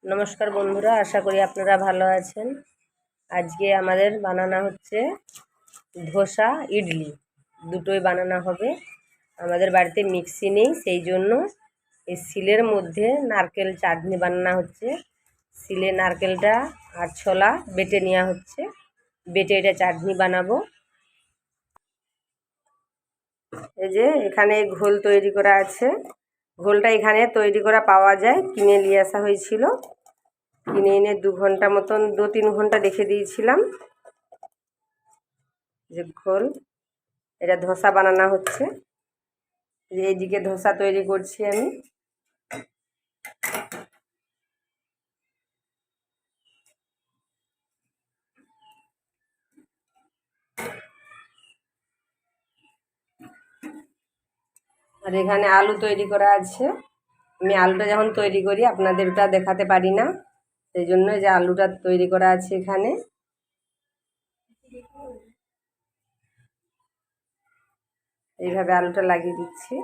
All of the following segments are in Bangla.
নমস্কার বন্ধুরা, আশা করি আপনারা ভালো আছেন। আজকে আমাদের বানানো হচ্ছে ধোসা ইডলি, দুটোই বানানো হবে। আমাদের বাড়িতে মিক্সি নেই, সেই জন্য এই শিলের মধ্যে নারকেল চাটনি বানানো হচ্ছে। শিলে নারকেলটা আর ছোলা বেটে নেওয়া হচ্ছে, বেটে এটা চাটনি বানাবো। এই যে এখানে ঘোল তৈরি করা আছে, ঘোলটা এখানে তৈরি করা পাওয়া যায়, কিনে নিয়ে আসা হয়েছিল। কিনে এনে 2 ঘন্টা মতন 2-3 ঘন্টা রেখে দিয়েছিলাম। যে ঘোল, এটা ধোসা বানানো হচ্ছে। এইদিকে ধোসা তৈরি করছি আমি। আর এখানে আলু তৈরি করা আছে। আমি আলুটা যখন তৈরি করি আপনাদেরটা দেখাতে পারি না, সেই জন্য যে আলুটা তৈরি করা আছে এখানে। এইভাবে আলুটা লাগিয়ে দিচ্ছি।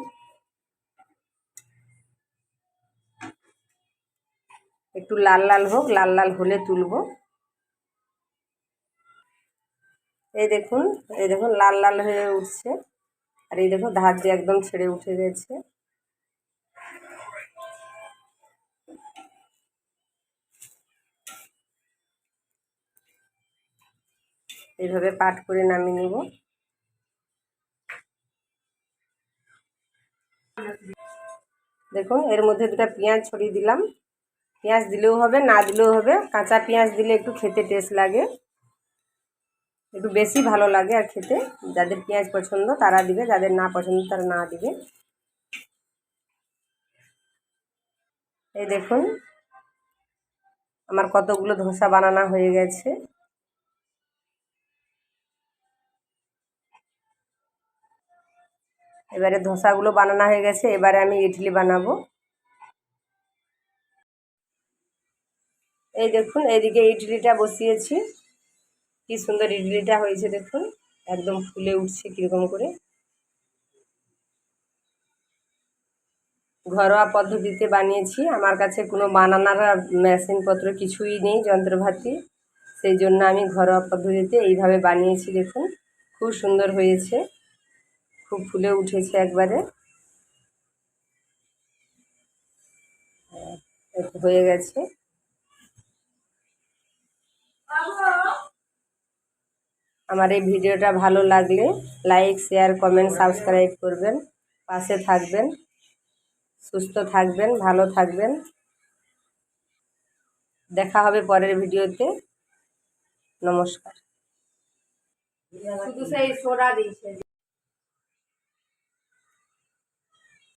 একটু লাল লাল হোক, লাল লাল হলে তুলব। এই দেখুন, এই দেখুন লাল লাল হয়ে উঠছে। আর এই দেখুন ধার দিয়ে একদম ছেড়ে উঠে গেছে। এইভাবে পাট করে নামিয়ে নেব। দেখুন এর মধ্যে 2টা পেঁয়াজ ছড়িয়ে দিলাম। পেঁয়াজ দিলেও হবে, না দিলেও হবে। কাঁচা পেঁয়াজ দিলে একটু খেতে টেস্ট লাগে, একটু বেশি ভালো লাগে। আর খেতে যাদের পেঁয়াজ পছন্দ তারা দিবে, যাদের না পছন্দ তারা না দিবে। এই দেখুন আমার কতগুলো ধোসা বানানো হয়ে গেছে। এবারে ধোসাগুলো বানানো হয়ে গেছে, এবারে আমি ইডলি বানাবো। এই দেখুন এইদিকে ইডলিটা বসিয়েছি। কি সুন্দর ইডলিটা হয়েছে দেখুন, একদম ফুলে উঠছে কীরকম করে। ঘরোয়া পদ্ধতিতে বানিয়েছি, আমার কাছে কোনো বানানোর মেশিনপত্র কিছুই নেই, যন্ত্রপাতি। সেই জন্য আমি ঘরোয়া পদ্ধতিতে এইভাবে বানিয়েছি। দেখুন খুব সুন্দর হয়েছে, খুব ফুলে উঠেছে একবারে। হয়ে গেছে। আমার এই ভিডিওটা ভালো লাগলে লাইক, শেয়ার, কমেন্ট, সাবস্ক্রাইব করবেন। পাশে থাকবেন, সুস্থ থাকবেন, ভালো থাকবেন। দেখা হবে পরের ভিডিওতে। নমস্কার। শুধু সেই সোডা দিয়েছে।